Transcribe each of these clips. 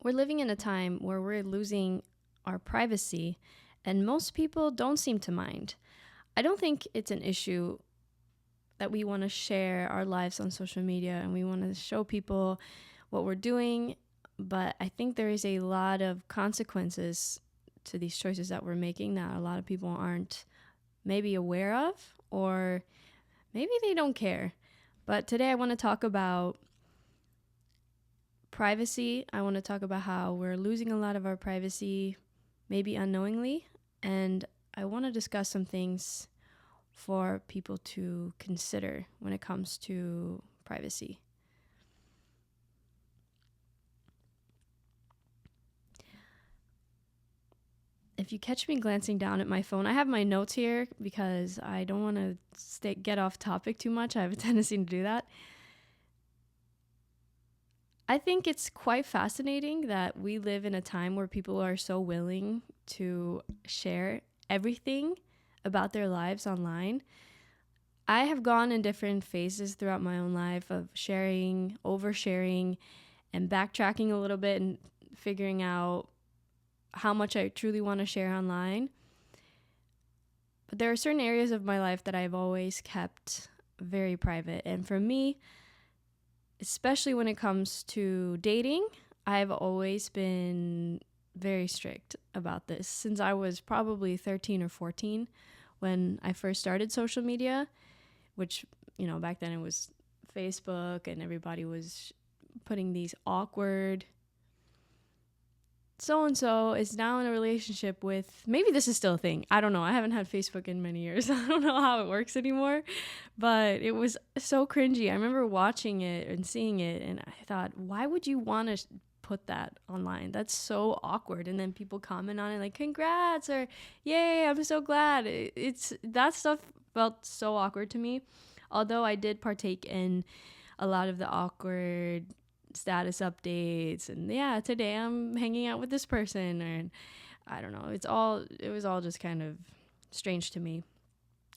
we're living in a time where we're losing our privacy, and most people don't seem to mind. I don't think it's an issue that we want to share our lives on social media and we want to show people what we're doing, but I think there is a lot of consequences to these choices that we're making that a lot of people aren't maybe aware of, or maybe they don't care. But today I want to talk about privacy. I want to talk about how we're losing a lot of our privacy, maybe unknowingly, and I want to discuss some things for people to consider when it comes to privacy. If you catch me glancing down at my phone, I have my notes here because I don't want to get off topic too much. I have a tendency to do that. I think it's quite fascinating that we live in a time where people are so willing to share everything about their lives online. I have gone in different phases throughout my own life of sharing, oversharing, and backtracking a little bit and figuring out how much I truly want to share online. But there are certain areas of my life that I've always kept very private. And for me, especially when it comes to dating, I've always been very strict about this since I was probably 13 or 14 when I first started social media, which, back then it was Facebook and everybody was putting these awkward so-and-so is now in a relationship with, maybe this is still a thing. I don't know. I haven't had Facebook in many years. I don't know how it works anymore, but it was so cringy. I remember watching it and seeing it, and I thought, why would you want to put that online? That's so awkward. And then people comment on it like, congrats, or yay, I'm so glad. That stuff felt so awkward to me. Although I did partake in a lot of the awkward status updates and today I'm hanging out with this person, or I don't know, it was all just kind of strange to me.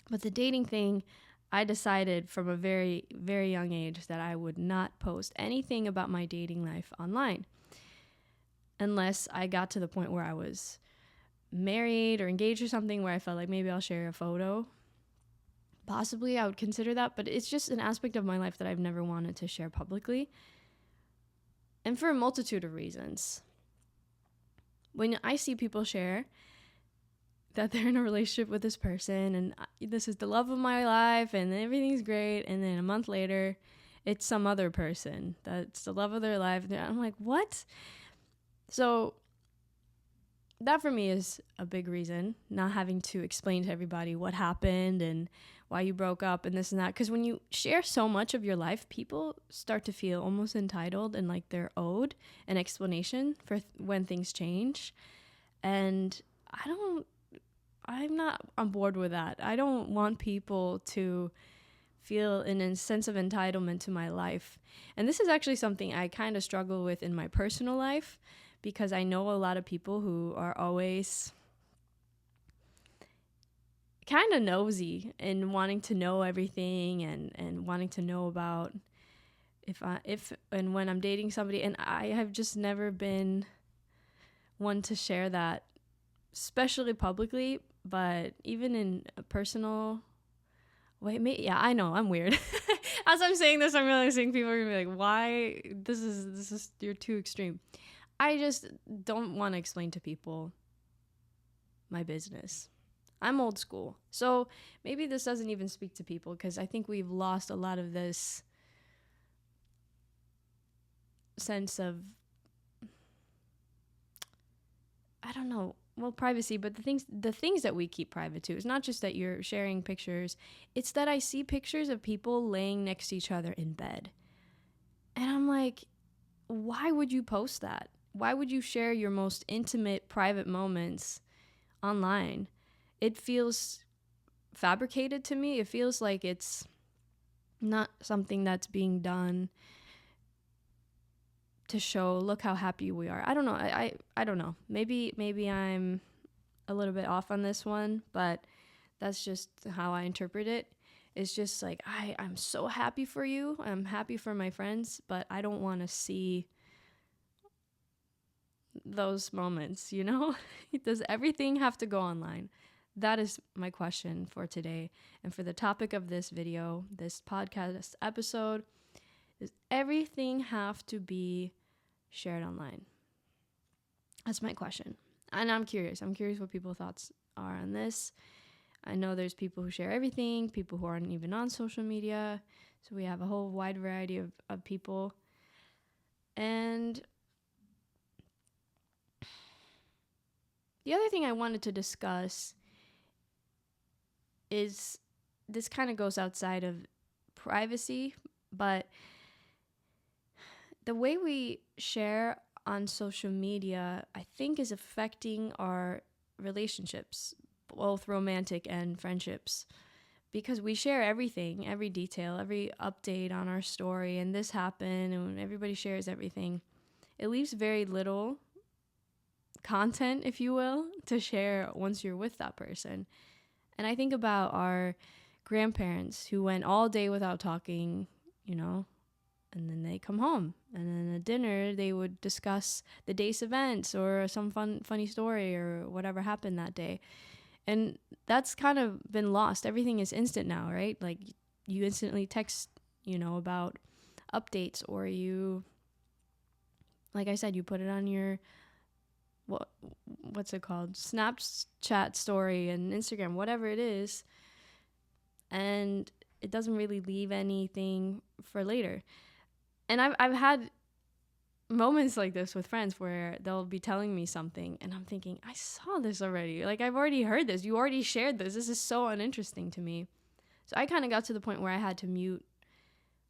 But the dating thing, I decided from a very, very young age that I would not post anything about my dating life online unless I got to the point where I was married or engaged or something, where I felt like maybe I'll share a photo. Possibly I would consider that, but it's just an aspect of my life that I've never wanted to share publicly. And for a multitude of reasons. When I see people share that they're in a relationship with this person and this is the love of my life and everything's great, and then a month later, it's some other person that's the love of their life, I'm like, what? So that for me is a big reason, not having to explain to everybody what happened and why you broke up and this and that. Because when you share so much of your life, people start to feel almost entitled and like they're owed an explanation for when things change. And I'm not on board with that. I don't want people to feel a sense of entitlement to my life. And this is actually something I kind of struggle with in my personal life, because I know a lot of people who are always kind of nosy and wanting to know everything and wanting to know about if and when I'm dating somebody. And I have just never been one to share that, especially publicly, but even in a personal way. I know I'm weird. As I'm saying this, I'm realizing people are gonna be like, why? This is you're too extreme. I just don't want to explain to people my business. I'm old school. So maybe this doesn't even speak to people, because I think we've lost a lot of this sense of, I don't know, well, privacy, but the things that we keep private too. It's not just that you're sharing pictures. It's that I see pictures of people laying next to each other in bed. And I'm like, why would you post that? Why would you share your most intimate, private moments online? It feels fabricated to me. It feels like it's not something that's being done to show, look how happy we are. I don't know. I don't know. Maybe I'm a little bit off on this one, but that's just how I interpret it. It's just like, I'm so happy for you. I'm happy for my friends, but I don't want to see those moments, you know? Does everything have to go online? That is my question for today. And for the topic of this video, this podcast episode, does everything have to be shared online? That's my question. And I'm curious. I'm curious what people's thoughts are on this. I know there's people who share everything, people who aren't even on social media. So we have a whole wide variety of people. And the other thing I wanted to discuss is, this kind of goes outside of privacy, but the way we share on social media, I think, is affecting our relationships, both romantic and friendships, because we share everything, every detail, every update on our story, and this happened, and when everybody shares everything, it leaves very little content, if you will, to share once you're with that person. And I think about our grandparents who went all day without talking, you know, and then they come home, and then at dinner they would discuss the day's events or some funny story or whatever happened that day. And that's kind of been lost. Everything is instant now, right? Like, you instantly text, you know, about updates, or you, like I said, you put it on your what's it called, Snapchat story and Instagram, whatever it is, and it doesn't really leave anything for later. And I've had moments like this with friends where they'll be telling me something and I'm thinking, I saw this already. Like, I've already heard this. You already shared this. This is so uninteresting to me. So I kind of got to the point where I had to mute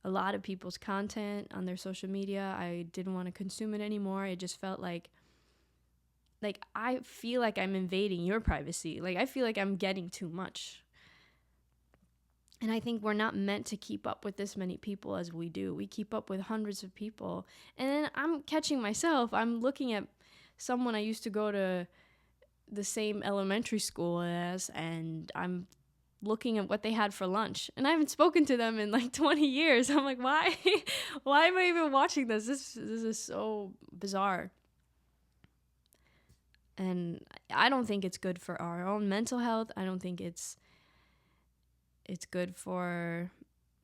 a lot of people's content on their social media. I didn't want to consume it anymore. It just felt like I feel like I'm invading your privacy. Like, I feel like I'm getting too much. And I think we're not meant to keep up with this many people as we do. We keep up with hundreds of people. And then I'm catching myself. I'm looking at someone I used to go to the same elementary school as, and I'm looking at what they had for lunch. And I haven't spoken to them in like 20 years. I'm like, why? Why am I even watching this? This is so bizarre. And I don't think it's good for our own mental health. I don't think it's good for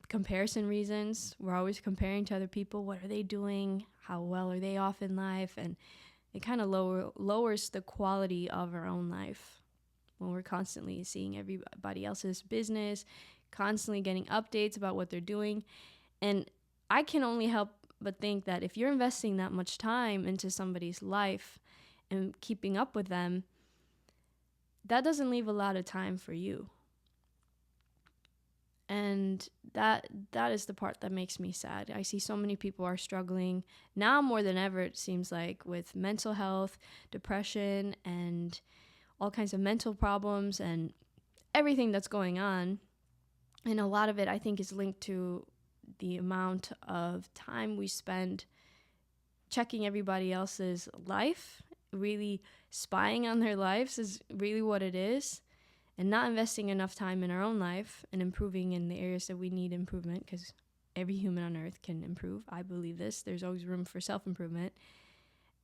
comparison reasons. We're always comparing to other people. What are they doing? How well are they off in life? And it kind of lowers the quality of our own life when we're constantly seeing everybody else's business, constantly getting updates about what they're doing. And I can only help but think that if you're investing that much time into somebody's life and keeping up with them, that doesn't leave a lot of time for you. And that is the part that makes me sad. I see so many people are struggling now more than ever, it seems like, with mental health, depression, and all kinds of mental problems and everything that's going on. And a lot of it, I think, is linked to the amount of time we spend checking everybody else's life. Really spying on their lives is really what it is. And not investing enough time in our own life and improving in the areas that we need improvement, because every human on earth can improve. I believe this. There's always room for self-improvement.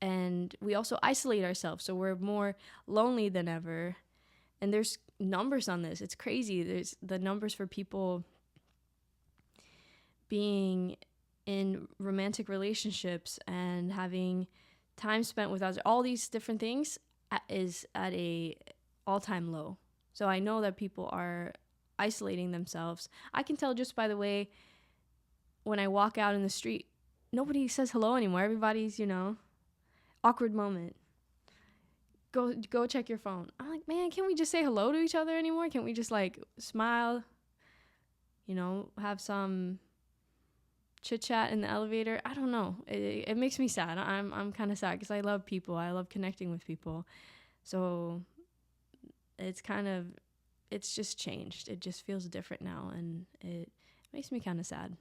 And we also isolate ourselves, so we're more lonely than ever. And there's numbers on this. It's crazy. There's the numbers for people being in romantic relationships and having time spent with others. All these different things is at a all-time low. So I know that people are isolating themselves. I can tell just by the way, when I walk out in the street, nobody says hello anymore. Everybody's, awkward moment. Go check your phone. I'm like, man, can't we just say hello to each other anymore? Can't we just like smile, have some chit chat in the elevator? I don't know. It makes me sad. I'm kind of sad because I love people. I love connecting with people. So it's just changed. It just feels different now, and it makes me kind of sad.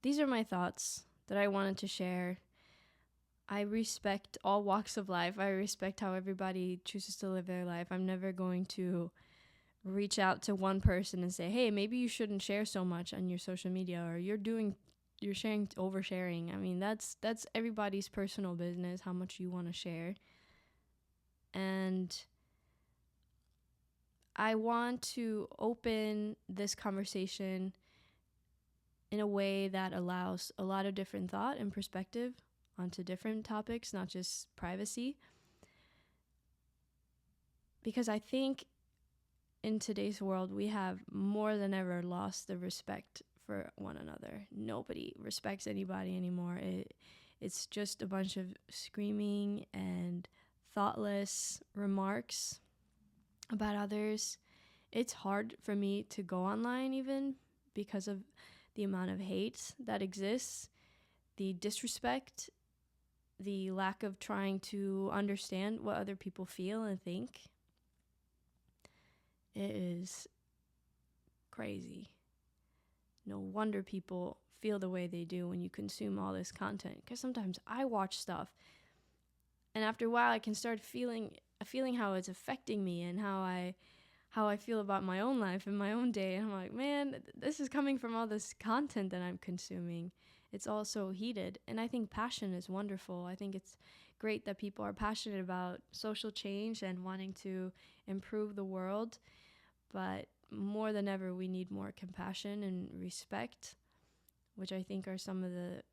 These are my thoughts that I wanted to share. I respect all walks of life. I respect how everybody chooses to live their life. I'm never going to reach out to one person and say, hey, maybe you shouldn't share so much on your social media, or you're sharing oversharing. I mean, that's everybody's personal business, how much you want to share. And I want to open this conversation in a way that allows a lot of different thought and perspective onto different topics, not just privacy. Because I think in today's world, we have more than ever lost the respect for one another. Nobody respects anybody anymore. It's just a bunch of screaming and thoughtless remarks about others. It's hard for me to go online even because of the amount of hate that exists, the disrespect, the lack of trying to understand what other people feel and think. It is crazy. No wonder people feel the way they do when you consume all this content. Because sometimes I watch stuff, and after a while, I can start feeling how it's affecting me and how I feel about my own life and my own day. And I'm like, man, this is coming from all this content that I'm consuming. It's all so heated. And I think passion is wonderful. I think it's great that people are passionate about social change and wanting to improve the world. But more than ever, we need more compassion and respect, which I think are some of the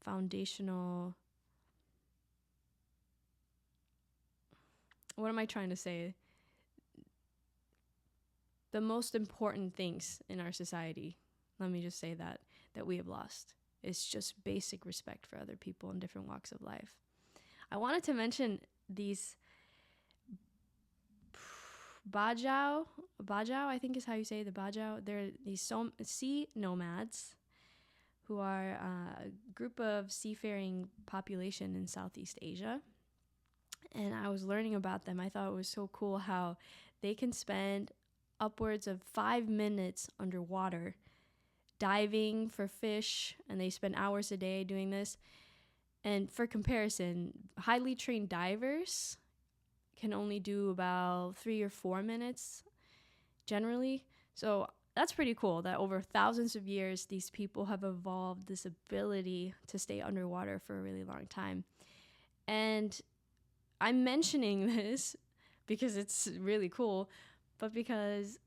foundational... What am I trying to say? The most important things in our society, let me just say that we have lost. It's just basic respect for other people in different walks of life. I wanted to mention these Bajau, I think is how you say the Bajau. They're these sea nomads who are a group of seafaring population in Southeast Asia. And I was learning about them. I thought it was so cool how they can spend upwards of 5 minutes underwater diving for fish, and they spend hours a day doing this. And for comparison, highly trained divers can only do about 3 or 4 minutes generally. So that's pretty cool that over thousands of years, these people have evolved this ability to stay underwater for a really long time. And I'm mentioning this because it's really cool, but because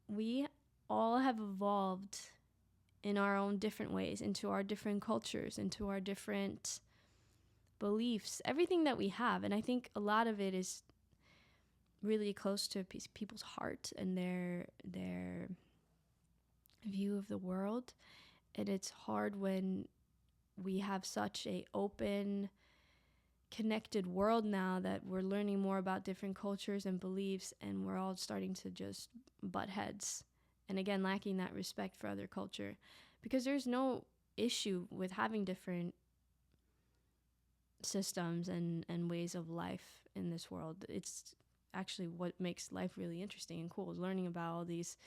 we all have evolved in our own different ways, into our different cultures, into our different beliefs, everything that we have. And I think a lot of it is really close to people's heart and their view of the world. And it's hard when we have such a open, connected world now that we're learning more about different cultures and beliefs, and we're all starting to just butt heads. And again, lacking that respect for other culture, because there's no issue with having different systems and ways of life in this world. It's actually what makes life really interesting and cool, is learning about all these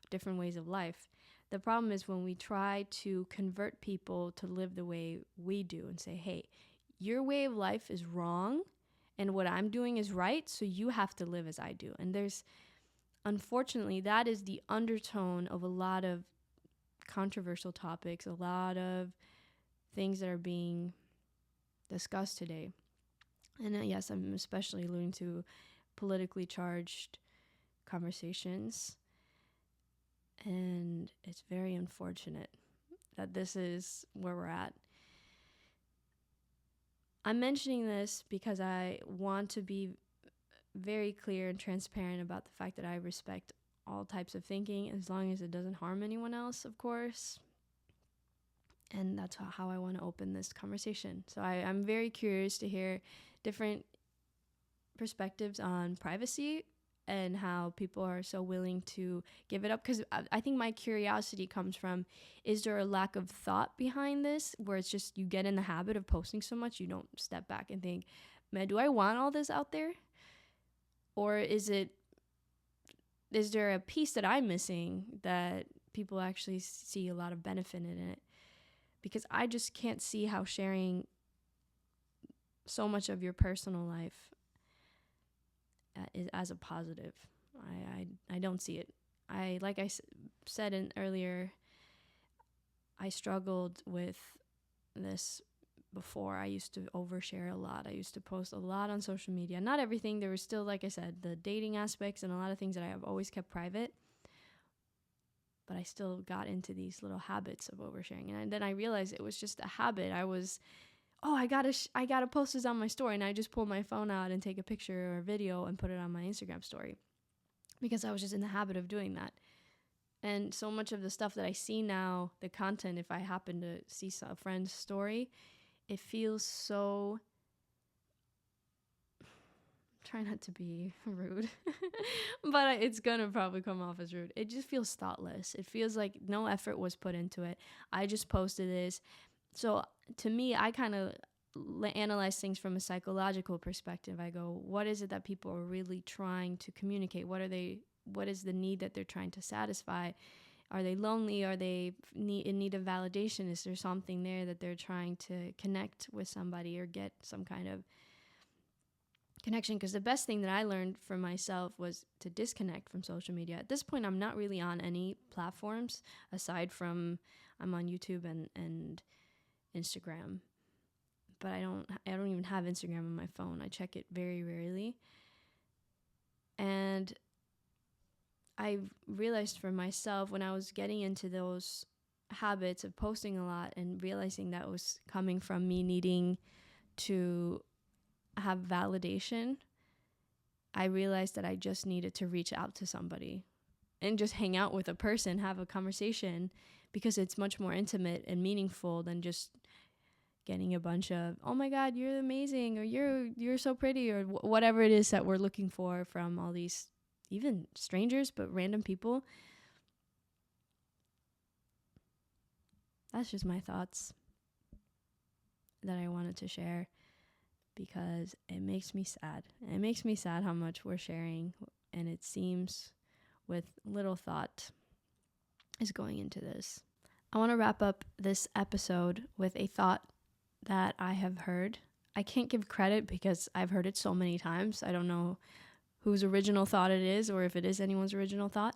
different ways of life. The problem is when we try to convert people to live the way we do and say, hey, your way of life is wrong and what I'm doing is right, so you have to live as I do. And unfortunately, that is the undertone of a lot of controversial topics, a lot of things that are being discussed today. And yes, I'm especially alluding to politically charged conversations. And it's very unfortunate that this is where we're at. I'm mentioning this because I want to be very clear and transparent about the fact that I respect all types of thinking, as long as it doesn't harm anyone else, of course. And that's how I want to open this conversation. So I'm very curious to hear different perspectives on privacy and how people are so willing to give it up. Because I think my curiosity comes from, is there a lack of thought behind this, where it's just you get in the habit of posting so much, you don't step back and think, man, do I want all this out there? Or is there a piece that I'm missing that people actually see a lot of benefit in it? Because I just can't see how sharing so much of your personal life is as a positive. I don't see it. Like I said earlier, I struggled with this before. I used to overshare a lot. I used to post a lot on social media. Not everything. There was still, like I said, the dating aspects and a lot of things that I have always kept private. But I still got into these little habits of oversharing. And then I realized it was just a habit. I was, I gotta post this on my story. And I just pull my phone out and take a picture or a video and put it on my Instagram story. Because I was just in the habit of doing that. And so much of the stuff that I see now, the content, if I happen to see a friend's story, it feels so... Try not to be rude, but it's gonna probably come off as rude. It just feels thoughtless. It feels like no effort was put into it. I just posted this. So to me, I kind of analyze things from a psychological perspective. I go, what is it that people are really trying to communicate? What is the need that they're trying to satisfy? Are they lonely? Are they in need of validation? Is there something there that they're trying to connect with somebody or get some kind of connection? Because the best thing that I learned for myself was to disconnect from social media. At this point, I'm not really on any platforms aside from I'm on YouTube and Instagram. But I don't even have Instagram on my phone. I check it very rarely. And I realized for myself when I was getting into those habits of posting a lot and realizing that was coming from me needing to have validation, I realized that I just needed to reach out to somebody and just hang out with a person, have a conversation, because it's much more intimate and meaningful than just getting a bunch of, oh my God, you're amazing, or you're so pretty, or whatever it is that we're looking for from all these, even strangers, but random people. That's just my thoughts that I wanted to share, because it makes me sad. It makes me sad how much we're sharing, and it seems with little thought is going into this. I want to wrap up this episode with a thought that I have heard. I can't give credit because I've heard it so many times. I don't know whose original thought it is or if it is anyone's original thought.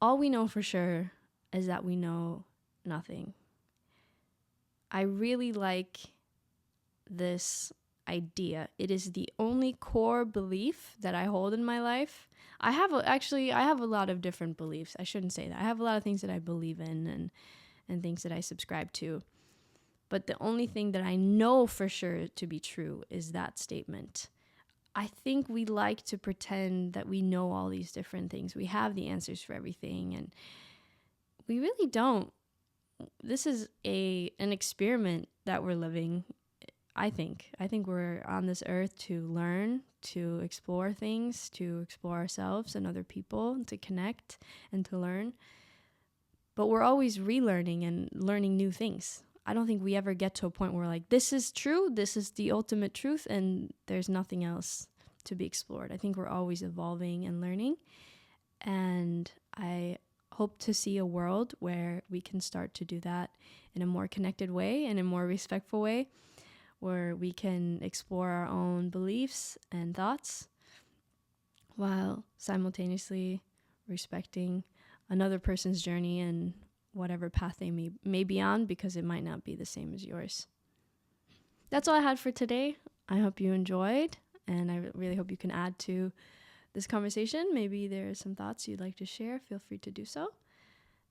All we know for sure is that we know nothing. I really like this idea. It is the only core belief that I hold in my life. I have a lot of different beliefs. I shouldn't say that. I have a lot of things that I believe in and things that I subscribe to. But the only thing that I know for sure to be true is that statement. I think we like to pretend that we know all these different things. We have the answers for everything, and we really don't. This is an experiment that we're living. I think we're on this earth to learn, to explore things, to explore ourselves and other people, to connect and to learn. But we're always relearning and learning new things. I don't think we ever get to a point where we're like, this is true, this is the ultimate truth, and there's nothing else to be explored. I think we're always evolving and learning. And I hope to see a world where we can start to do that in a more connected way and a more respectful way, where we can explore our own beliefs and thoughts while simultaneously respecting another person's journey and whatever path they may be on, because it might not be the same as yours. That's all I had for today. I hope you enjoyed, and I really hope you can add to this conversation. Maybe there are some thoughts you'd like to share. Feel free to do so,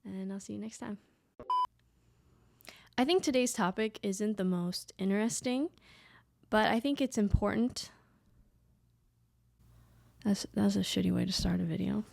and I'll see you next time. I think today's topic isn't the most interesting, but I think it's important. That's a shitty way to start a video.